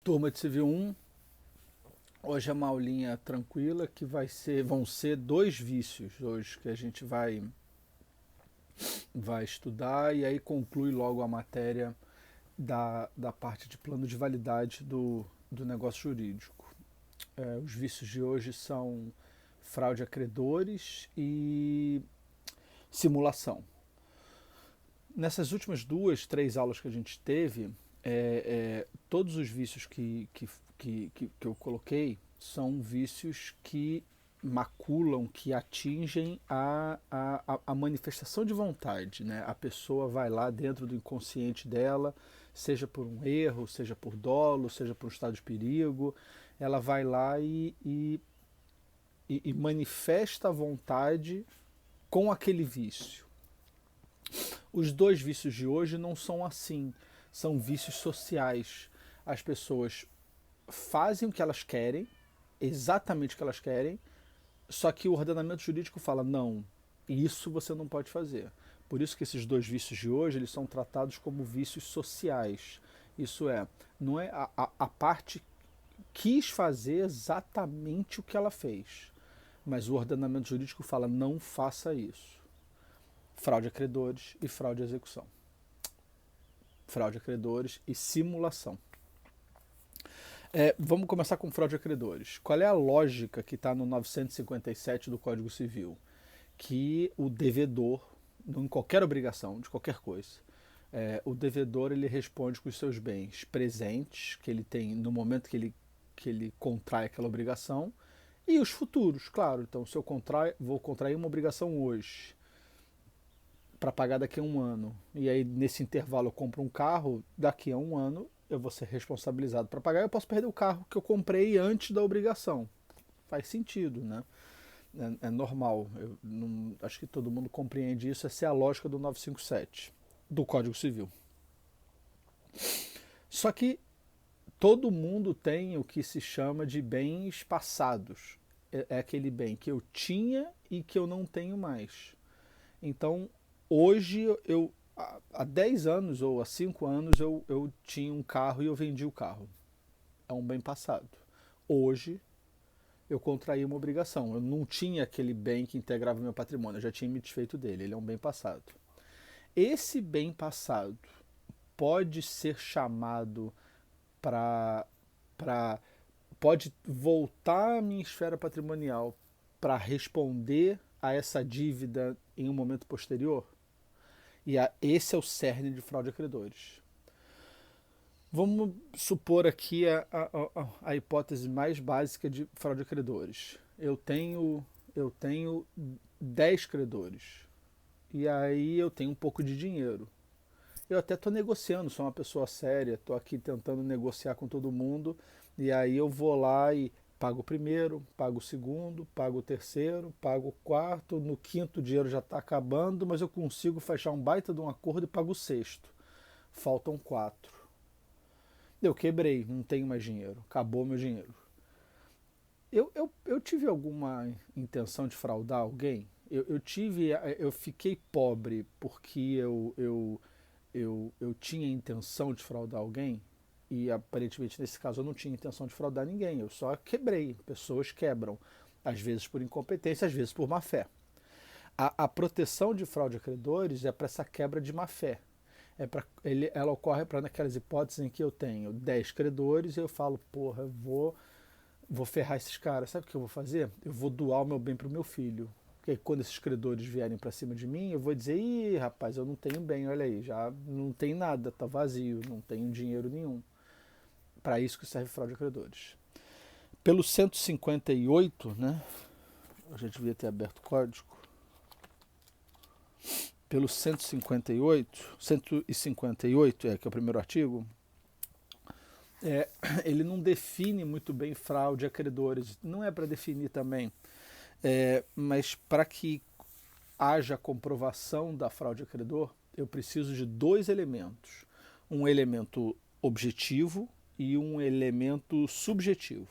Turma de Civil 1, hoje é uma aulinha tranquila que vão ser dois vícios hoje que a gente vai estudar e aí conclui logo a matéria da parte de plano de validade do negócio jurídico. Os vícios de hoje são fraude a credores e simulação. Nessas últimas duas, três aulas que a gente teve, todos os vícios que eu coloquei são vícios que maculam, que atingem a manifestação de vontade, né? A pessoa vai lá dentro do inconsciente dela, seja por um erro, seja por dolo, seja por um estado de perigo, ela vai lá e manifesta a vontade com aquele vício. Os dois vícios de hoje não são assim, são vícios sociais. As pessoas fazem o que elas querem, exatamente o que elas querem, só que o ordenamento jurídico fala, não, isso você não pode fazer. Por isso que esses dois vícios de hoje, eles são tratados como vícios sociais. Isso é, não é a parte quis fazer exatamente o que ela fez, mas o ordenamento jurídico fala, não faça isso. Fraude a credores e fraude à execução. Fraude a credores e simulação. Vamos começar com fraude a credores. Qual é a lógica que está no 957 do Código Civil? Que o devedor, em qualquer obrigação, de qualquer coisa, o devedor ele responde com os seus bens presentes, que ele tem no momento que ele contrai aquela obrigação, e os futuros, claro. Então, se eu vou contrair uma obrigação hoje, para pagar daqui a um ano, e aí nesse intervalo eu compro um carro, daqui a um ano eu vou ser responsabilizado para pagar, eu posso perder o carro que eu comprei antes da obrigação. Faz sentido, né? É normal. Acho que todo mundo compreende isso. Essa é a lógica do 957 do Código Civil. Só que todo mundo tem o que se chama de bens passados. É aquele bem que eu tinha e que eu não tenho mais. Então, hoje, há 10 anos ou há 5 anos, eu tinha um carro e eu vendi o carro. É um bem passado. Hoje, eu contraí uma obrigação. Eu não tinha aquele bem que integrava meu patrimônio, eu já tinha me desfeito dele. Ele é um bem passado. Esse bem passado pode ser chamado pode voltar à minha esfera patrimonial para responder a essa dívida em um momento posterior? Esse é o cerne de fraude a credores. Vamos supor aqui a hipótese mais básica de fraude a credores. Eu tenho 10 credores e aí eu tenho um pouco de dinheiro. Eu até estou negociando, sou uma pessoa séria, estou aqui tentando negociar com todo mundo, e aí eu vou lá e pago o primeiro, pago o segundo, pago o terceiro, pago o quarto, no quinto o dinheiro já está acabando, mas eu consigo fechar um baita de um acordo e pago o sexto. Faltam 4. Eu quebrei, não tenho mais dinheiro, acabou meu dinheiro. Eu tive alguma intenção de fraudar alguém? Eu fiquei pobre porque eu tinha intenção de fraudar alguém, e aparentemente nesse caso eu não tinha intenção de fraudar ninguém, eu só quebrei. Pessoas quebram, às vezes por incompetência, às vezes por má fé. A proteção de fraude a credores é para essa quebra de má fé. Ela ocorre para naquelas hipóteses em que eu tenho 10 credores e eu falo, porra, eu vou ferrar esses caras. Sabe o que eu vou fazer? Eu vou doar o meu bem para o meu filho. Porque quando esses credores vierem para cima de mim, eu vou dizer, ih, rapaz, eu não tenho bem, olha aí, já não tem nada, tá vazio, não tenho dinheiro nenhum. Para isso que serve fraude a credores. Pelo 158, né? A gente devia ter aberto o código. Pelo 158, que é o primeiro artigo, ele não define muito bem fraude a credores. Não é para definir também, mas para que haja comprovação da fraude a credor, eu preciso de dois elementos. Um elemento objetivo e um elemento subjetivo.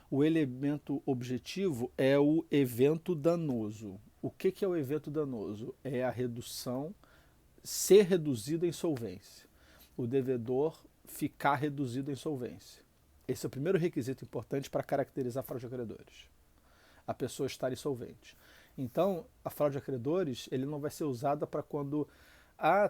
O elemento objetivo é o evento danoso. O que é o evento danoso? É a redução, ser reduzido à insolvência. O devedor ficar reduzido à insolvência. Esse é o primeiro requisito importante para caracterizar fraude a credores. A pessoa estar insolvente. Então, a fraude a credores, ele não vai ser usada para quando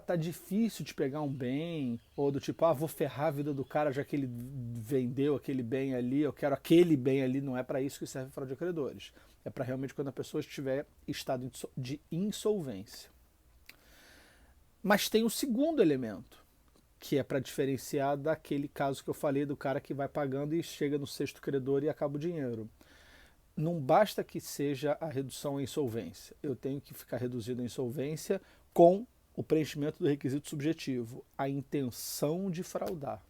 tá difícil de pegar um bem, ou do tipo, vou ferrar a vida do cara já que ele vendeu aquele bem ali, eu quero aquele bem ali. Não é para isso que serve fraude a credores. É para realmente quando a pessoa estiver em estado de insolvência. Mas tem um segundo elemento, que é para diferenciar daquele caso que eu falei do cara que vai pagando e chega no sexto credor e acaba o dinheiro. Não basta que seja a redução em insolvência. Eu tenho que ficar reduzido em insolvência com o preenchimento do requisito subjetivo, a intenção de fraudar.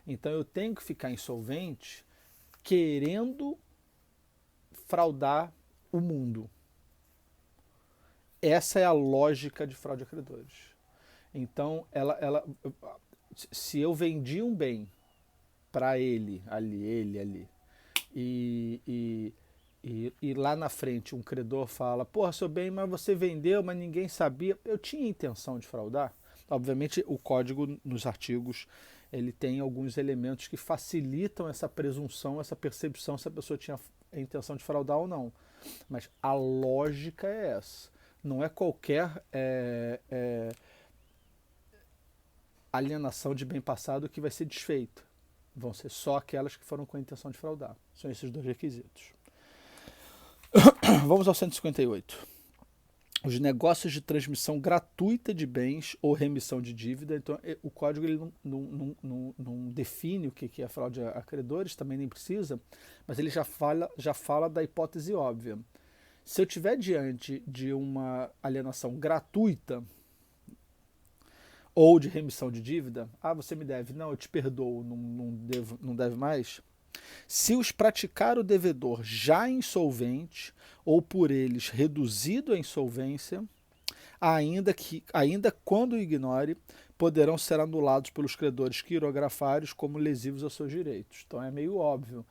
Então eu tenho que ficar insolvente querendo fraudar o mundo. Essa é a lógica de fraude a credores. Então, se eu vendi um bem para ele ali, e lá na frente um credor fala, porra, seu bem, mas você vendeu, mas ninguém sabia. Eu tinha intenção de fraudar. Obviamente, o código nos artigos, ele tem alguns elementos que facilitam essa presunção, essa percepção se a pessoa tinha a intenção de fraudar ou não. Mas a lógica é essa. Não é qualquer alienação de bem passado que vai ser desfeita. Vão ser só aquelas que foram com a intenção de fraudar. São esses dois requisitos. Vamos ao 158. Os negócios de transmissão gratuita de bens ou remissão de dívida. Então, o código ele não define o que é fraude a credores, também nem precisa, mas ele já fala da hipótese óbvia. Se eu estiver diante de uma alienação gratuita ou de remissão de dívida, você me deve, não, eu te perdoo, não deve mais. Se os praticar o devedor já insolvente ou por eles reduzido à insolvência, ainda quando o ignore, poderão ser anulados pelos credores quirografários como lesivos aos seus direitos. Então é meio óbvio.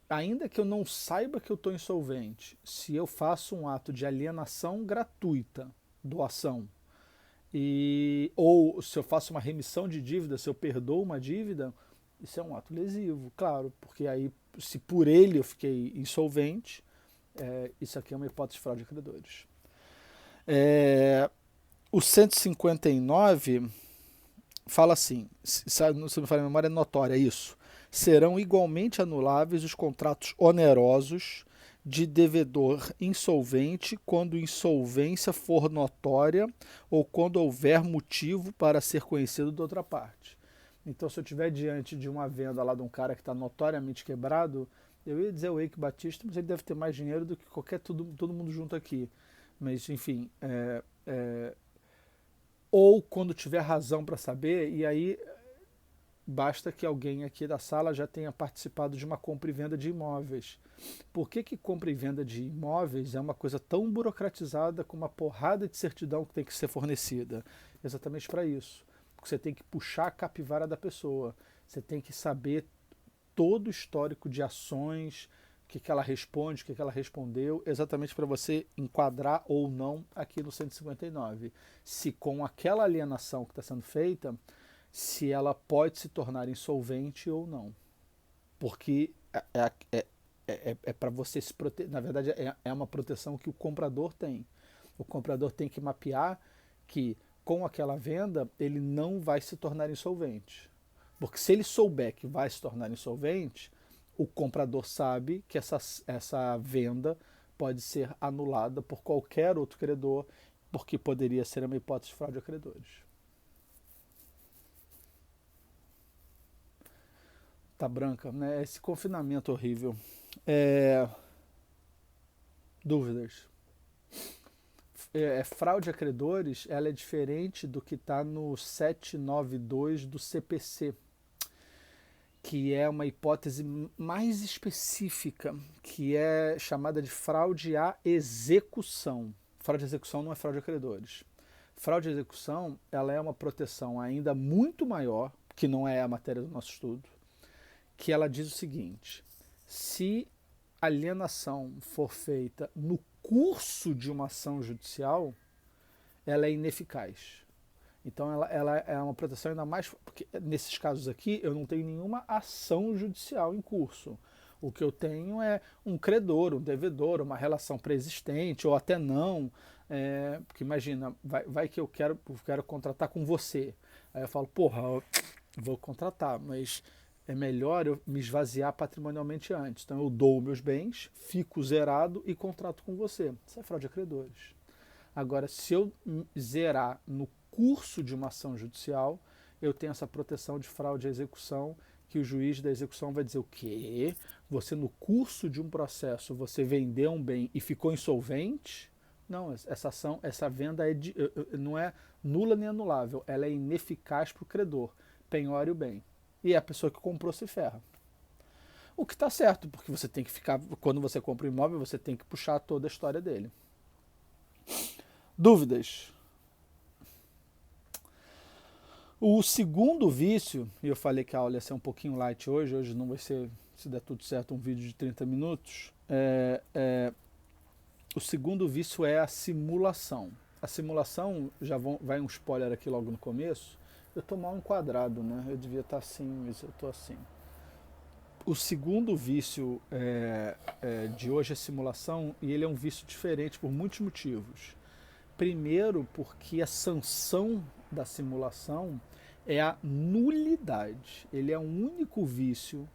Ainda que eu não saiba que eu estou insolvente, se eu faço um ato de alienação gratuita, doação, ou se eu faço uma remissão de dívida, se eu perdoo uma dívida, isso é um ato lesivo, claro, porque aí, se por ele eu fiquei insolvente, isso aqui é uma hipótese de fraude a credores. O 159 fala assim, se não me falha a memória, é notória isso. Serão igualmente anuláveis os contratos onerosos de devedor insolvente quando insolvência for notória ou quando houver motivo para ser conhecido de outra parte. Então, se eu estiver diante de uma venda lá de um cara que está notoriamente quebrado, eu ia dizer o Eike Batista, mas ele deve ter mais dinheiro do que todo mundo junto aqui. Mas, enfim, ou quando tiver razão para saber, e aí basta que alguém aqui da sala já tenha participado de uma compra e venda de imóveis. Por que compra e venda de imóveis é uma coisa tão burocratizada com uma porrada de certidão que tem que ser fornecida? Exatamente para isso. Porque você tem que puxar a capivara da pessoa. Você tem que saber todo o histórico de ações, o que ela responde, o que ela respondeu, exatamente para você enquadrar ou não aqui no 159. Se com aquela alienação que está sendo feita, se ela pode se tornar insolvente ou não. Porque é para você se proteger. Na verdade, é uma proteção que o comprador tem. O comprador tem que mapear que com aquela venda ele não vai se tornar insolvente. Porque se ele souber que vai se tornar insolvente, o comprador sabe que essa venda pode ser anulada por qualquer outro credor, porque poderia ser uma hipótese de fraude a credores. Tá branca, né? Esse confinamento horrível. Dúvidas? Fraude a credores, ela é diferente do que está no 792 do CPC, que é uma hipótese mais específica, que é chamada de fraude à execução. Fraude à execução não é fraude a credores. Fraude à execução, ela é uma proteção ainda muito maior, que não é a matéria do nosso estudo, que ela diz o seguinte: se a alienação for feita no curso de uma ação judicial, ela é ineficaz. Então ela é uma proteção ainda mais, porque nesses casos aqui eu não tenho nenhuma ação judicial em curso. O que eu tenho é um credor, um devedor, uma relação pré-existente, ou até não. Porque imagina, vai que eu quero contratar com você. Aí eu falo, porra, eu vou contratar, mas é melhor eu me esvaziar patrimonialmente antes. Então eu dou meus bens, fico zerado e contrato com você. Isso é fraude a credores. Agora, se eu zerar no curso de uma ação judicial, eu tenho essa proteção de fraude à execução, que o juiz da execução vai dizer o quê? Você no curso de um processo, você vendeu um bem e ficou insolvente? Não, essa ação, essa venda não é nula nem anulável, ela é ineficaz para o credor, penhore o bem. E a pessoa que comprou se ferra. O que está certo, porque você tem que ficar, quando você compra um imóvel, você tem que puxar toda a história dele. Dúvidas? O segundo vício, e eu falei que a aula ia ser um pouquinho light hoje não vai ser, se der tudo certo, um vídeo de 30 minutos. O segundo vício é a simulação. A simulação, vai um spoiler aqui logo no começo, eu tô mal enquadrado, né? Eu devia estar assim, mas eu tô assim. O segundo vício de hoje é simulação, e ele é um vício diferente por muitos motivos. Primeiro, porque a sanção da simulação é a nulidade. Ele é o único vício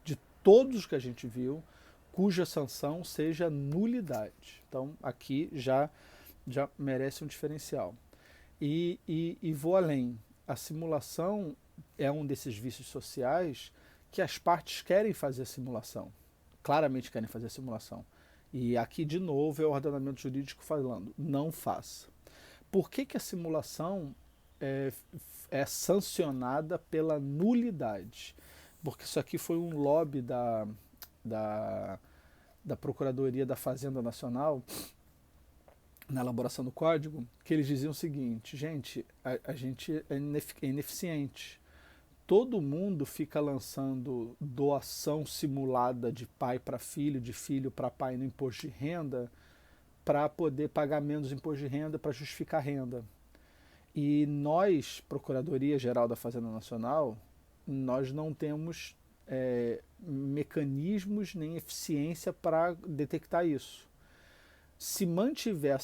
de todos que a gente viu cuja sanção seja nulidade. Então, aqui já merece um diferencial. E vou além. A simulação é um desses vícios sociais que as partes querem fazer a simulação. Claramente querem fazer a simulação. E aqui, de novo, é o ordenamento jurídico falando, não faça. Por que a simulação é sancionada pela nulidade? Porque isso aqui foi um lobby da Procuradoria da Fazenda Nacional, na elaboração do código, que eles diziam o seguinte, gente, a gente é ineficiente. Todo mundo fica lançando doação simulada de pai para filho, de filho para pai no imposto de renda, para poder pagar menos imposto de renda, para justificar a renda. E nós, Procuradoria Geral da Fazenda Nacional, nós não temos mecanismos nem eficiência para detectar isso. Se mantiver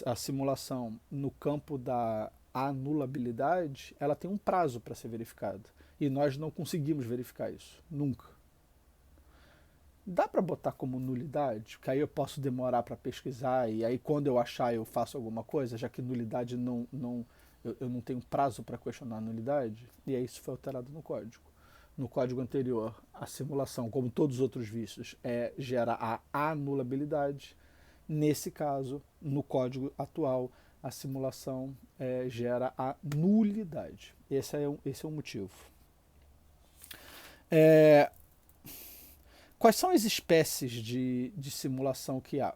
a simulação no campo da anulabilidade, ela tem um prazo para ser verificada. E nós não conseguimos verificar isso, nunca. Dá para botar como nulidade, que aí eu posso demorar para pesquisar e aí quando eu achar eu faço alguma coisa, já que nulidade eu não tenho prazo para questionar a nulidade, e aí isso foi alterado no código. No código anterior, a simulação, como todos os outros vícios, gera a anulabilidade. Nesse caso, no código atual, a simulação gera a nulidade. Esse é o motivo. Quais são as espécies de simulação que há?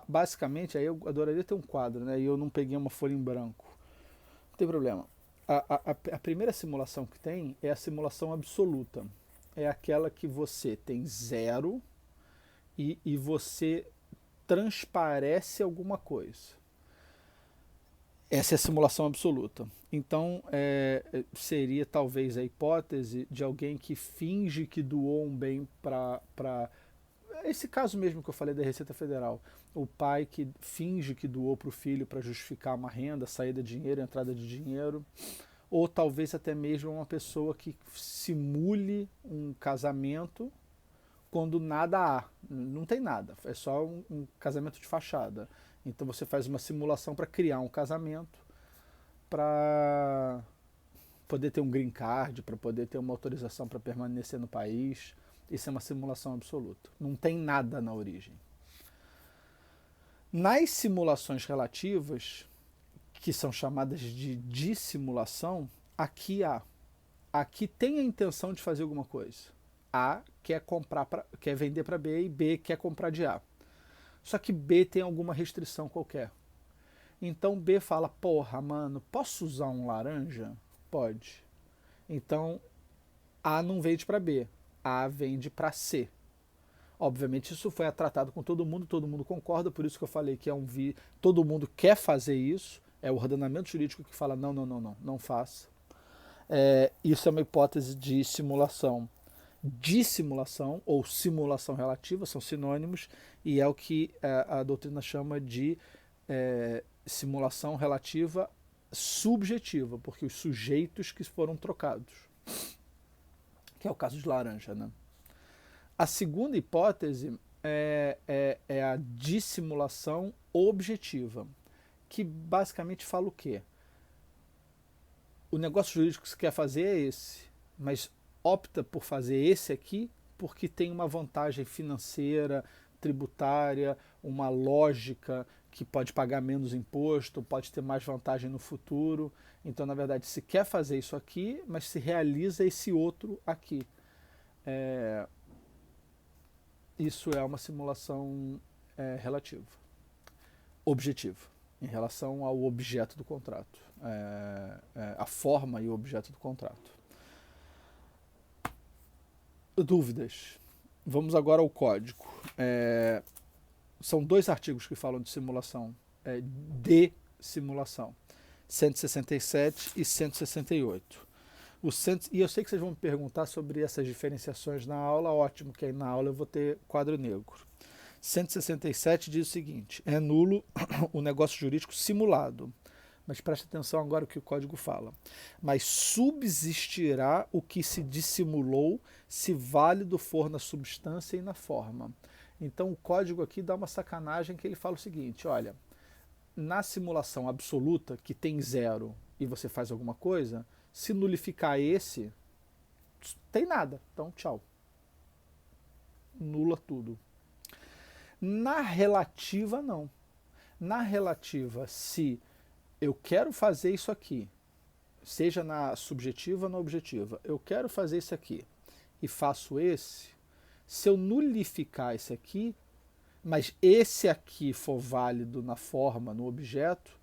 Basicamente, aí eu adoraria ter um quadro, né? E eu não peguei uma folha em branco. Não tem problema. A primeira simulação que tem é a simulação absoluta. É aquela que você tem zero e você transparece alguma coisa. Essa é a simulação absoluta. Então, seria talvez a hipótese de alguém que finge que doou um bem para... Esse caso mesmo que eu falei da Receita Federal. O pai que finge que doou para o filho para justificar uma renda, saída de dinheiro, entrada de dinheiro. Ou talvez até mesmo uma pessoa que simule um casamento quando nada há. Não tem nada, é só um casamento de fachada. Então você faz uma simulação para criar um casamento, para poder ter um green card, para poder ter uma autorização para permanecer no país. Isso é uma simulação absoluta. Não tem nada na origem. Nas simulações relativas, que são chamadas de dissimulação, aqui tem a intenção de fazer alguma coisa. A quer vender para B e B quer comprar de A. Só que B tem alguma restrição qualquer. Então B fala, porra, mano, posso usar um laranja? Pode. Então A não vende para B, A vende para C. Obviamente isso foi tratado com todo mundo concorda, por isso que eu falei que todo mundo quer fazer isso, É o ordenamento jurídico que fala não faça. Isso é uma hipótese de simulação. Dissimulação ou simulação relativa são sinônimos e é o que a doutrina chama de simulação relativa subjetiva, porque os sujeitos que foram trocados, que é o caso de laranja, né? A segunda hipótese é a dissimulação objetiva, que basicamente fala o quê? O negócio jurídico que você quer fazer é esse, mas opta por fazer esse aqui porque tem uma vantagem financeira, tributária, uma lógica que pode pagar menos imposto, pode ter mais vantagem no futuro. Então, na verdade, se quer fazer isso aqui, mas se realiza esse outro aqui. Isso é uma simulação relativa, objetiva, em relação ao objeto do contrato, a forma e o objeto do contrato. Dúvidas? Vamos agora ao código. São 2 artigos que falam de simulação, de simulação, 167 e 168. E eu sei que vocês vão me perguntar sobre essas diferenciações na aula, ótimo, que aí na aula eu vou ter quadro negro. 167 diz o seguinte: é nulo o negócio jurídico simulado. Mas preste atenção agora o que o código fala. Mas subsistirá o que se dissimulou, se válido for na substância e na forma. Então o código aqui dá uma sacanagem que ele fala o seguinte: olha, na simulação absoluta, que tem 0 e você faz alguma coisa, se nulificar esse, tem nada. Então tchau. Nula tudo. Na relativa, não. Na relativa, se eu quero fazer isso aqui, seja na subjetiva ou na objetiva, eu quero fazer isso aqui e faço esse, se eu nulificar esse aqui, mas esse aqui for válido na forma, no objeto,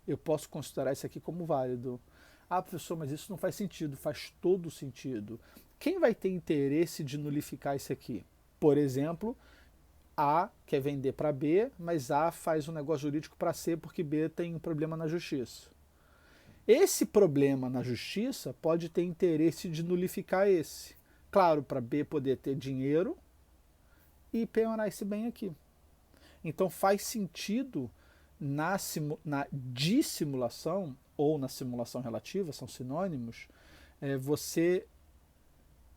eu posso considerar esse aqui como válido. Ah, professor, mas isso não faz sentido. Faz todo sentido. Quem vai ter interesse de nulificar esse aqui? Por exemplo, A quer vender para B, mas A faz um negócio jurídico para C porque B tem um problema na justiça. Esse problema na justiça pode ter interesse de nulificar esse. Claro, para B poder ter dinheiro e penhorar esse bem aqui. Então faz sentido na dissimulação ou na simulação relativa, são sinônimos, você,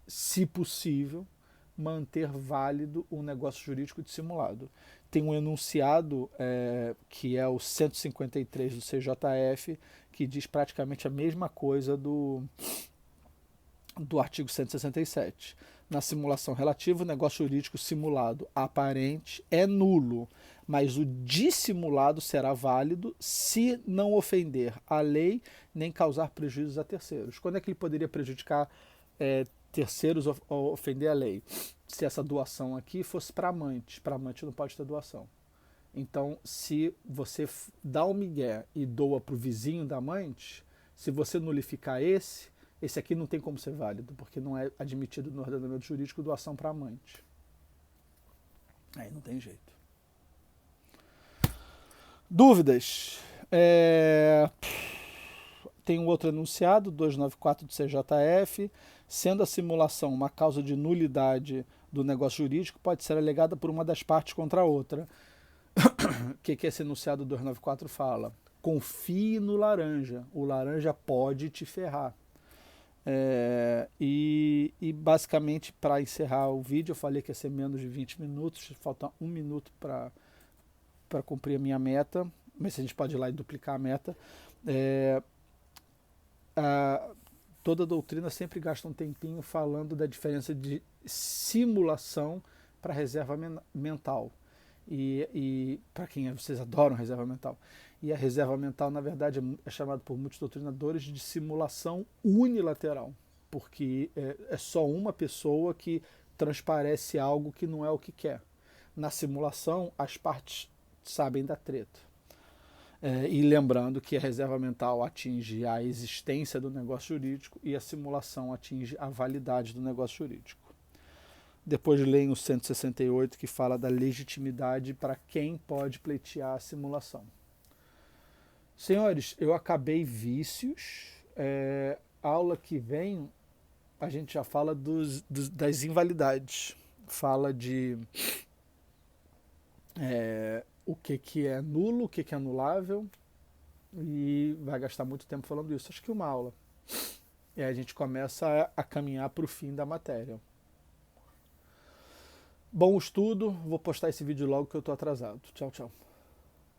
se possível, manter válido um negócio jurídico dissimulado. Tem um enunciado que é o 153 do CJF, que diz praticamente a mesma coisa do artigo 167. Na simulação relativa, o negócio jurídico simulado aparente é nulo, mas o dissimulado será válido se não ofender a lei nem causar prejuízos a terceiros. Quando é que ele poderia prejudicar terceiros ou ofender a lei? Se essa doação aqui fosse para amante não pode ter doação. Então, se você dá um migué e doa para o vizinho da amante, se você nulificar esse aqui não tem como ser válido, porque não é admitido no ordenamento jurídico doação para amante. Aí não tem jeito. Dúvidas? Tem um outro enunciado, 294 do CJF, sendo a simulação uma causa de nulidade do negócio jurídico, pode ser alegada por uma das partes contra a outra. O que esse enunciado 294 fala? Confie no laranja. O laranja pode te ferrar. E basicamente, para encerrar o vídeo, eu falei que ia ser menos de 20 minutos, falta 1 minuto para cumprir a minha meta, mas a gente pode ir lá e duplicar a meta. Toda doutrina sempre gasta um tempinho falando da diferença de simulação para reserva mental. E para quem vocês adoram reserva mental. E a reserva mental, na verdade, é chamada por muitos doutrinadores de simulação unilateral, porque é só uma pessoa que transparece algo que não é o que quer. Na simulação, as partes sabem da treta. E lembrando que a reserva mental atinge a existência do negócio jurídico e a simulação atinge a validade do negócio jurídico. Depois leem o 168, que fala da legitimidade para quem pode pleitear a simulação. Senhores, eu acabei vícios. Aula que vem a gente já fala das invalidades. Fala de o que é nulo, o que é anulável, e vai gastar muito tempo falando isso. Acho que uma aula. E aí a gente começa a caminhar para o fim da matéria. Bom estudo, vou postar esse vídeo logo que eu estou atrasado. Tchau, tchau.